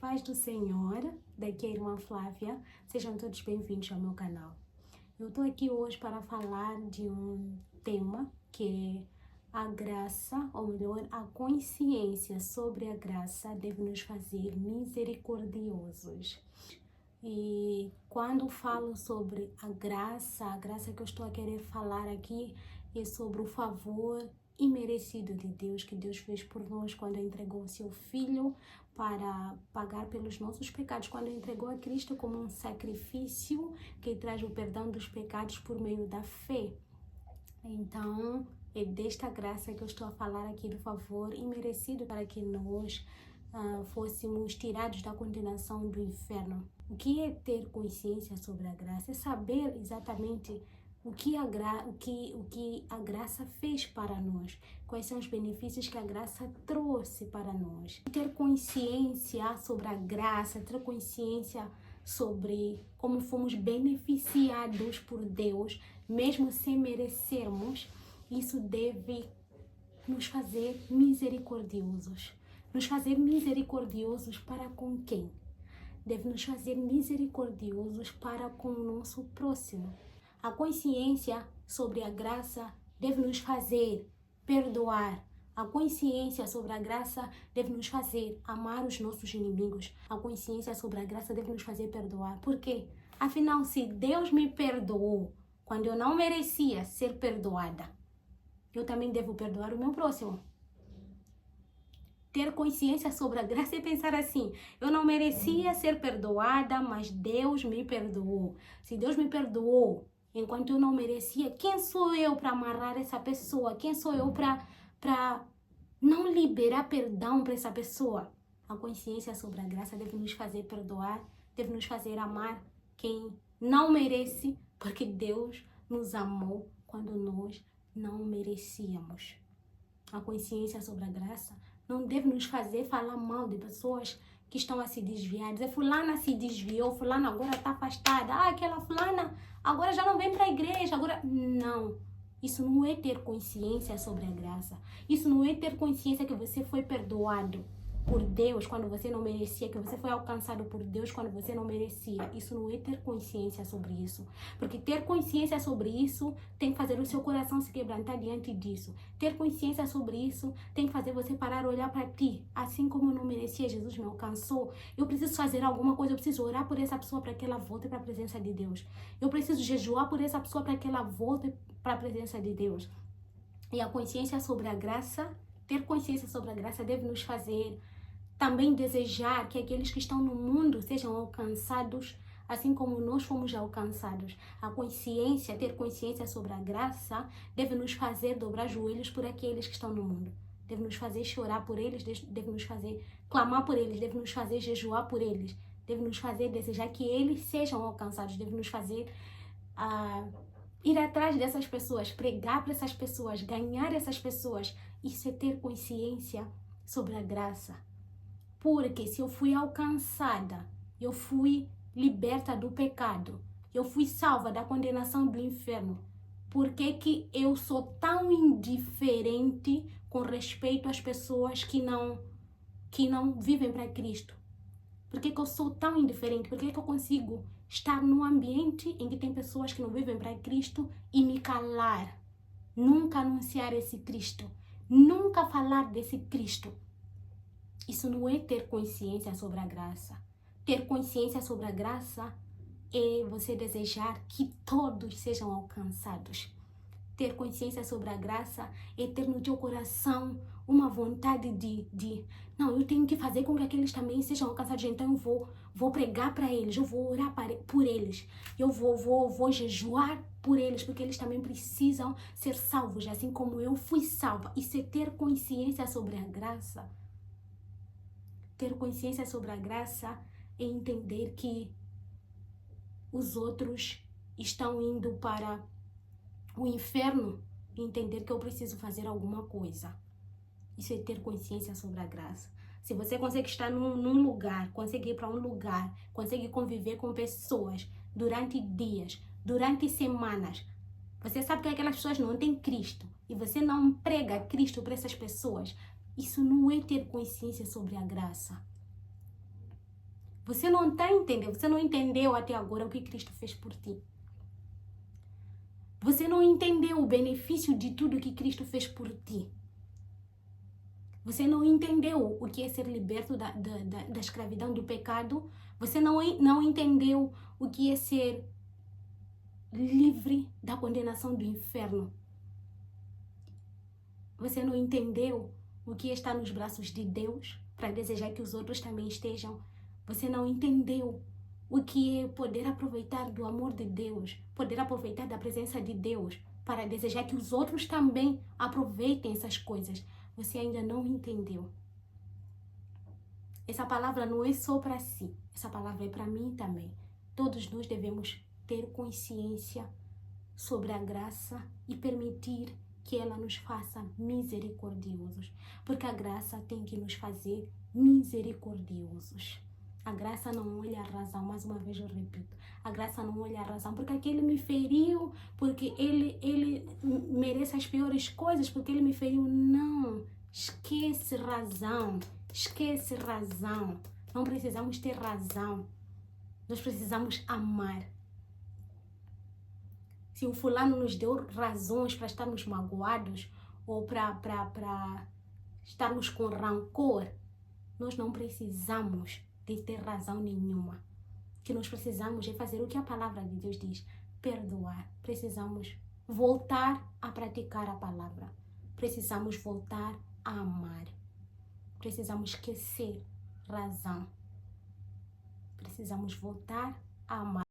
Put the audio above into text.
Paz do Senhor, daqui é a irmã Flávia, sejam todos bem-vindos ao meu canal. Eu estou aqui hoje para falar de um tema que é a graça, ou melhor, a consciência sobre a graça deve nos fazer misericordiosos. E quando falo sobre a graça que eu estou a querer falar aqui é sobre o favor imerecido de Deus, que Deus fez por nós quando entregou o seu Filho para pagar pelos nossos pecados, quando entregou a Cristo como um sacrifício que traz o perdão dos pecados por meio da fé. Então, é desta graça que eu estou a falar aqui, do favor imerecido para que nós fôssemos tirados da condenação do inferno. O que é ter consciência sobre a graça? É saber exatamente o que a graça fez para nós, quais são os benefícios que a graça trouxe para nós. Ter consciência sobre a graça, ter consciência sobre como fomos beneficiados por Deus, mesmo sem merecermos, isso deve nos fazer misericordiosos. Nos fazer misericordiosos para com quem? Deve nos fazer misericordiosos para com o nosso próximo. A consciência sobre a graça deve nos fazer perdoar. A consciência sobre a graça deve nos fazer amar os nossos inimigos. A consciência sobre a graça deve nos fazer perdoar. Por quê? Afinal, se Deus me perdoou quando eu não merecia ser perdoada, eu também devo perdoar o meu próximo. Ter consciência sobre a graça é pensar assim: eu não merecia ser perdoada, mas Deus me perdoou. Se Deus me perdoou enquanto eu não merecia, quem sou eu para amarrar essa pessoa? Quem sou eu para não liberar perdão para essa pessoa? A consciência sobre a graça deve nos fazer perdoar, deve nos fazer amar quem não merece, porque Deus nos amou quando nós não merecíamos. A consciência sobre a graça não deve nos fazer falar mal de pessoas que estão a se desviar. Dizer, fulana se desviou, fulana agora está afastada. Aquela fulana agora já não vem para a igreja. Não. Isso não é ter consciência sobre a graça. Isso não é ter consciência que você foi perdoado por Deus quando você não merecia, que você foi alcançado por Deus quando você não merecia. Isso não é ter consciência sobre isso. Porque ter consciência sobre isso tem que fazer o seu coração se quebrantar diante disso. Ter consciência sobre isso tem que fazer você parar e olhar para ti. Assim como eu não merecia, Jesus me alcançou. Eu preciso fazer alguma coisa, eu preciso orar por essa pessoa para que ela volte para a presença de Deus. Eu preciso jejuar por essa pessoa para que ela volte para a presença de Deus. E a consciência sobre a graça, ter consciência sobre a graça deve nos fazer também desejar que aqueles que estão no mundo sejam alcançados, assim como nós fomos alcançados. A consciência, ter consciência sobre a graça, deve nos fazer dobrar joelhos por aqueles que estão no mundo. Deve nos fazer chorar por eles, deve nos fazer clamar por eles, deve nos fazer jejuar por eles, deve nos fazer desejar que eles sejam alcançados, deve nos fazer ir atrás dessas pessoas, pregar para essas pessoas, ganhar essas pessoas. Isso é ter consciência sobre a graça. Porque se eu fui alcançada, eu fui liberta do pecado, eu fui salva da condenação do inferno, por que eu sou tão indiferente com respeito às pessoas que não vivem para Cristo? Por que eu sou tão indiferente? Por que eu consigo estar num ambiente em que tem pessoas que não vivem para Cristo e me calar? Nunca anunciar esse Cristo, nunca falar desse Cristo. Isso não é ter consciência sobre a graça. Ter consciência sobre a graça é você desejar que todos sejam alcançados. Ter consciência sobre a graça é ter no teu coração uma vontade não, eu tenho que fazer com que aqueles também sejam alcançados, então eu vou pregar para eles, eu vou orar por eles, eu vou jejuar por eles, porque eles também precisam ser salvos, assim como eu fui salva. Isso é ter consciência sobre a graça. Ter consciência sobre a graça é entender que os outros estão indo para o inferno e entender que eu preciso fazer alguma coisa. Isso é ter consciência sobre a graça. Se você consegue estar num lugar, consegue ir para um lugar, consegue conviver com pessoas durante dias, durante semanas, você sabe que aquelas pessoas não têm Cristo e você não prega Cristo para essas pessoas, isso não é ter consciência sobre a graça. Você não está entendendo, você não entendeu até agora o que Cristo fez por ti. Você não entendeu o benefício de tudo que Cristo fez por ti. Você não entendeu o que é ser liberto da escravidão do pecado. Você não entendeu o que é ser livre da condenação do inferno. Você não entendeu o que é estar nos braços de Deus para desejar que os outros também estejam. Você não entendeu o que é poder aproveitar do amor de Deus, poder aproveitar da presença de Deus para desejar que os outros também aproveitem essas coisas. Você ainda não entendeu. Essa palavra não é só para si, essa palavra é para mim também. Todos nós devemos ter consciência sobre a graça e permitir que ela nos faça misericordiosos, porque a graça tem que nos fazer misericordiosos. A graça não olha a razão, mais uma vez eu repito, a graça não olha a razão, porque aquele me feriu, porque ele merece as piores coisas, porque ele me feriu. Não, esquece razão, esquece razão. Não precisamos ter razão, nós precisamos amar. Se o fulano nos deu razões para estarmos magoados ou para estarmos com rancor, nós não precisamos de ter razão nenhuma. O que nós precisamos é fazer o que a palavra de Deus diz, perdoar. Precisamos voltar a praticar a palavra. Precisamos voltar a amar. Precisamos esquecer razão. Precisamos voltar a amar.